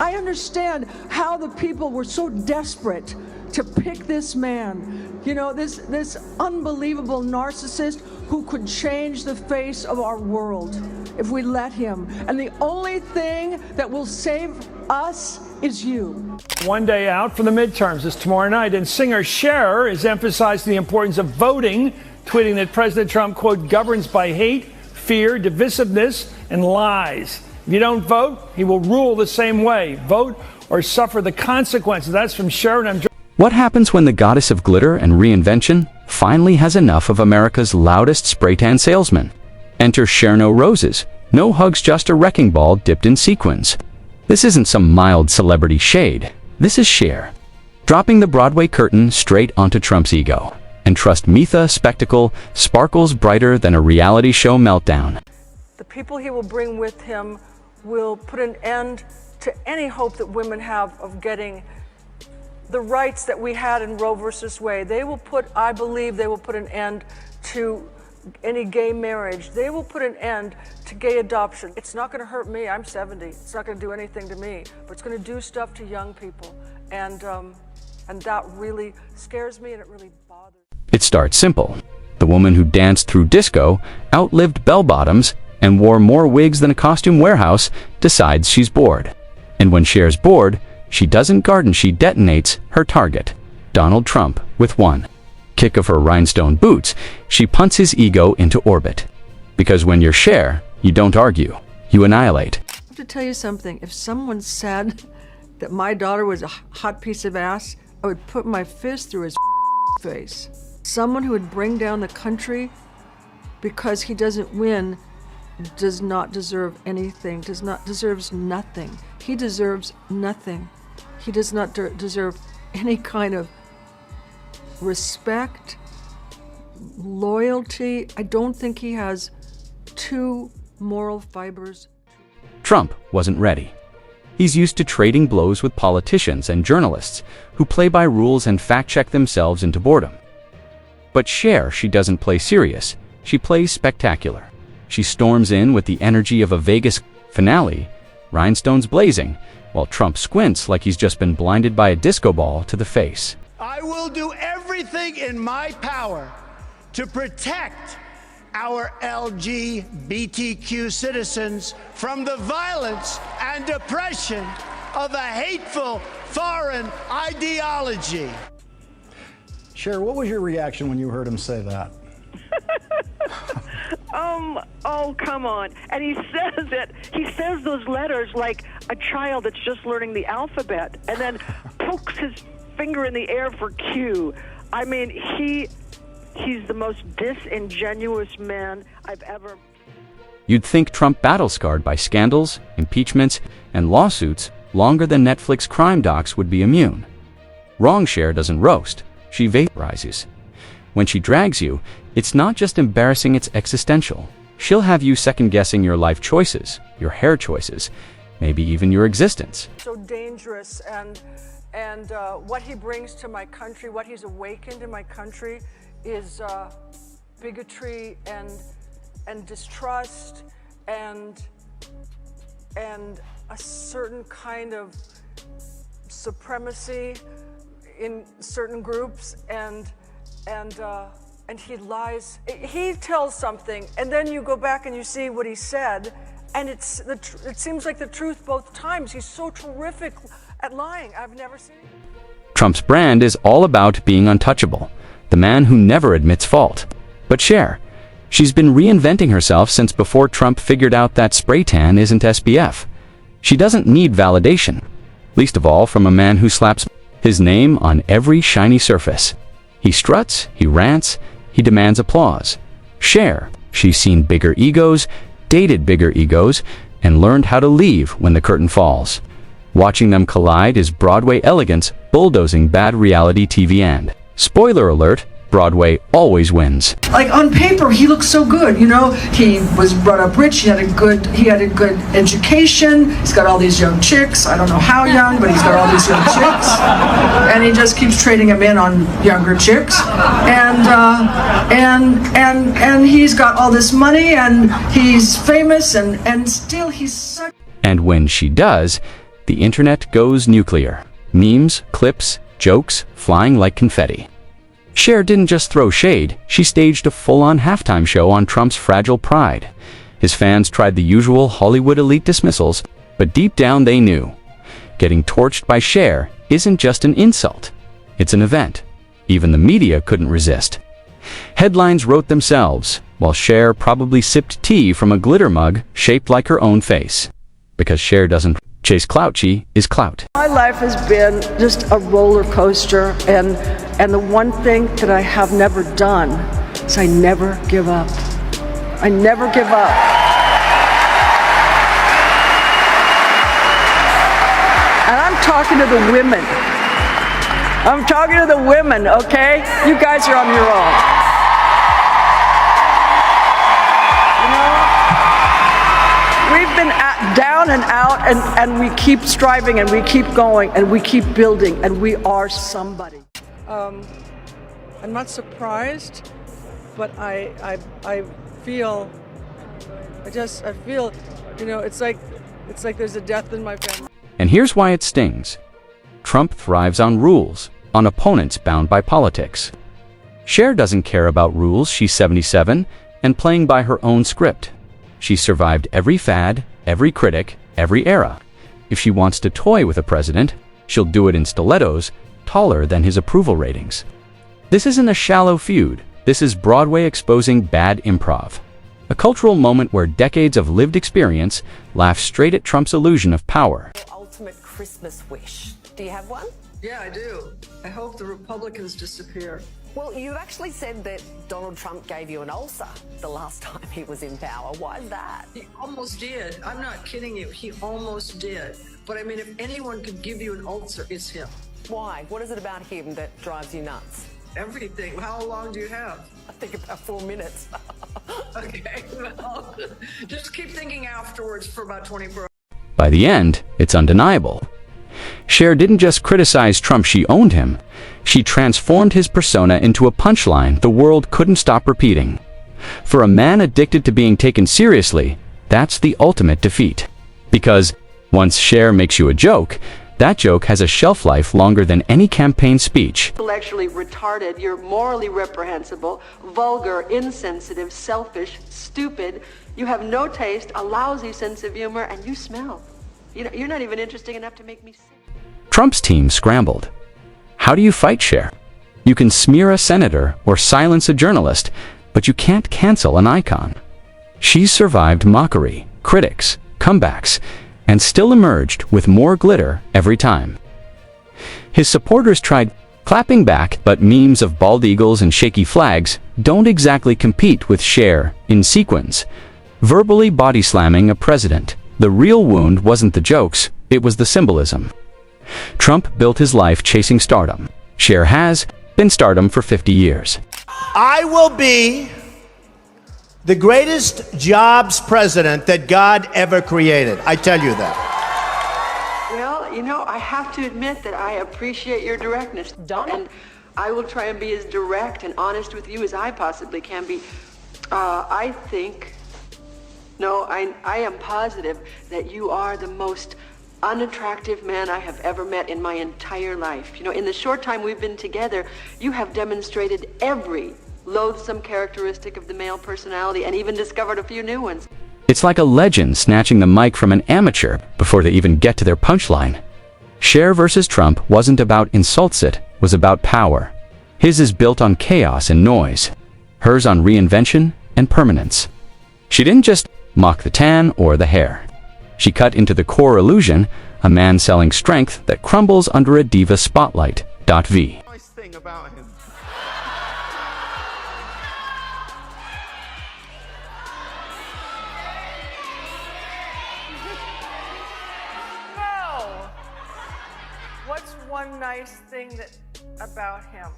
I understand how the people were so desperate to pick this man, you know, this unbelievable narcissist who could change the face of our world if we let him. And the only thing that will save us is you. One day out from the midterms is tomorrow night, and singer Cher is emphasizing the importance of voting, tweeting that President Trump, quote, governs by hate, fear, divisiveness, and lies. If you don't vote, he will rule the same way. Vote or suffer the consequences. That's from Cher, and What happens when the goddess of glitter and reinvention finally has enough of America's loudest spray tan salesman? Enter Cher No Roses. No hugs, just a wrecking ball dipped in sequins. This isn't some mild celebrity shade. This is Cher, dropping the Broadway curtain straight onto Trump's ego. And trust me, the spectacle sparkles brighter than a reality show meltdown. The people he will bring with him will put an end to any hope that women have of getting the rights that we had in Roe versus Wade. I believe they will put an end to any gay marriage. They will put an end to gay adoption. It's not gonna hurt me, I'm 70. It's not gonna do anything to me, but it's gonna do stuff to young people. And that really scares me, and it really bothers me. It starts simple. The woman who danced through disco, outlived bell-bottoms, and wore more wigs than a costume warehouse decides she's bored. And when Cher's bored, she doesn't garden, she detonates her target, Donald Trump, with one kick of her rhinestone boots. She punts his ego into orbit. Because when you're Cher, you don't argue, you annihilate. I have to tell you something. If someone said that my daughter was a hot piece of ass, I would put my fist through his face. Someone who would bring down the country because he doesn't win does not deserve anything, deserves nothing. He deserves nothing. He does not deserve any kind of respect, loyalty. I don't think he has two moral fibers. Trump wasn't ready. He's used to trading blows with politicians and journalists who play by rules and fact-check themselves into boredom. But Cher, she doesn't play serious. She plays spectacular. She storms in with the energy of a Vegas finale, rhinestones blazing, while Trump squints like he's just been blinded by a disco ball to the face. I will do everything in my power to protect our LGBTQ citizens from the violence and oppression of a hateful foreign ideology. Cher, what was your reaction when you heard him say that? Oh, come on. And he says those letters like a child that's just learning the alphabet, and then pokes his finger in the air for Q. I mean, he's the most disingenuous man I've ever... You'd think Trump battle-scarred by scandals, impeachments, and lawsuits longer than Netflix crime docs would be immune. Wrong. Cher doesn't roast, she vaporizes. When she drags you, it's not just embarrassing, it's existential. She'll have you second-guessing your life choices, your hair choices, maybe even your existence. So dangerous, and what he brings to my country, what he's awakened in my country is bigotry and distrust and a certain kind of supremacy in certain groups, and he lies. He tells something, and then you go back and you see what he said, and it seems like the truth both times. He's so terrific at lying. I've never seen it. Trump's brand is all about being untouchable, the man who never admits fault. But Cher, she's been reinventing herself since before Trump figured out that spray tan isn't SPF. She doesn't need validation, least of all from a man who slaps his name on every shiny surface. He struts, he rants, he demands applause. Cher, she's seen bigger egos, dated bigger egos, and learned how to leave when the curtain falls. Watching them collide is Broadway elegance bulldozing bad reality TV, and, spoiler alert, Broadway always wins. Like on paper, he looks so good. You know, he was brought up rich. He had a good education. He's got all these young chicks. I don't know how young, but he's got all these young chicks, and he just keeps trading them in on younger chicks. And he's got all this money, and he's famous, and still he's such. And when she does, the internet goes nuclear. Memes, clips, jokes flying like confetti. Cher didn't just throw shade, she staged a full-on halftime show on Trump's fragile pride. His fans tried the usual Hollywood elite dismissals, but deep down they knew. Getting torched by Cher isn't just an insult. It's an event. Even the media couldn't resist. Headlines wrote themselves, while Cher probably sipped tea from a glitter mug shaped like her own face. Because Cher doesn't chase clout, she is clout. My life has been just a roller coaster, and the one thing that I have never done is I never give up. I never give up. And I'm talking to the women. I'm talking to the women, okay? You guys are on your own. You know, we've been down and out, and we keep striving, and we keep going, and we keep building, and we are somebody. I'm not surprised, but I feel, you know, it's like there's a death in my family. And here's why it stings. Trump thrives on rules, on opponents bound by politics. Cher doesn't care about rules. She's 77 and playing by her own script. She survived every fad, every critic, every era. If she wants to toy with a president, she'll do it in stilettos, taller than his approval ratings. This isn't a shallow feud. This is Broadway exposing bad improv. A cultural moment where decades of lived experience laugh straight at Trump's illusion of power. Ultimate Christmas wish. Do you have one? Yeah, I do. I hope the Republicans disappear. Well, you actually said that Donald Trump gave you an ulcer the last time he was in power. Why is that? He almost did. I'm not kidding you. He almost did. But I mean, if anyone could give you an ulcer, it's him. Why? What is it about him that drives you nuts? Everything. How long do you have? I think about 4 minutes. Okay, well, just keep thinking afterwards for about 24 hours. By the end, it's undeniable. Cher didn't just criticize Trump, she owned him. She transformed his persona into a punchline the world couldn't stop repeating. For a man addicted to being taken seriously, that's the ultimate defeat. Because once Cher makes you a joke, that joke has a shelf life longer than any campaign speech. Intellectually retarded, you're morally reprehensible, vulgar, insensitive, selfish, stupid, you have no taste, a lousy sense of humor, and you smell. You're not even interesting enough to make me sick. Trump's team scrambled. How do you fight Cher? You can smear a senator or silence a journalist, but you can't cancel an icon. She's survived mockery, critics, comebacks, and still emerged with more glitter every time. His supporters tried clapping back, but memes of bald eagles and shaky flags don't exactly compete with Cher in sequins. Verbally body slamming a president. The real wound wasn't the jokes, it was the symbolism. Trump built his life chasing stardom. Cher has been stardom for 50 years. I will be the greatest jobs president that God ever created. I tell you that. Well, you know, I have to admit that I appreciate your directness. And I will try and be as direct and honest with you as I possibly can be. I am positive that you are the most unattractive man I have ever met in my entire life. You know, in the short time we've been together, you have demonstrated every loathsome characteristic of the male personality and even discovered a few new ones. It's like a legend snatching the mic from an amateur before they even get to their punchline. Cher versus Trump wasn't about insults, it was about power. His is built on chaos and noise. Hers on reinvention and permanence. She didn't just mock the tan or the hair. She cut into the core illusion, a man selling strength that crumbles under a diva spotlight. V. Nice thing about him. No! What's one nice thing about him?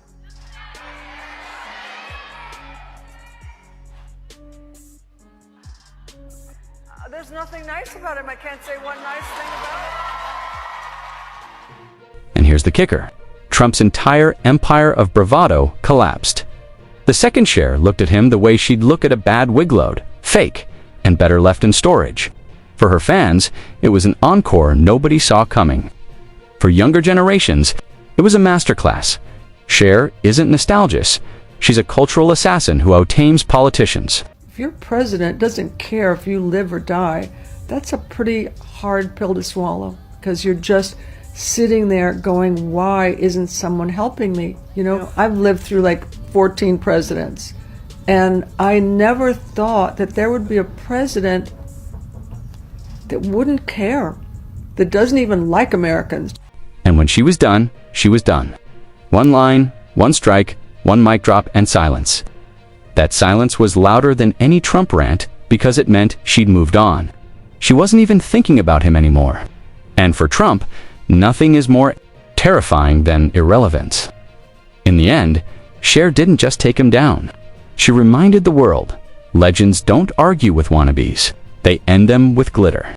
There's nothing nice about him. I can't say one nice thing about him. And here's the kicker. Trump's entire empire of bravado collapsed. The second Cher looked at him the way she'd look at a bad wig load, fake, and better left in storage. For her fans, it was an encore nobody saw coming. For younger generations, it was a masterclass. Cher isn't nostalgic. She's a cultural assassin who out-tames politicians. If your president doesn't care if you live or die, that's a pretty hard pill to swallow, because you're just sitting there going, why isn't someone helping me? You know, I've lived through like 14 presidents, and I never thought that there would be a president that wouldn't care, that doesn't even like Americans. And when she was done, she was done. One line, one strike, one mic drop, and silence. That silence was louder than any Trump rant because it meant she'd moved on. She wasn't even thinking about him anymore. And for Trump, nothing is more terrifying than irrelevance. In the end, Cher didn't just take him down. She reminded the world, legends don't argue with wannabes. They end them with glitter.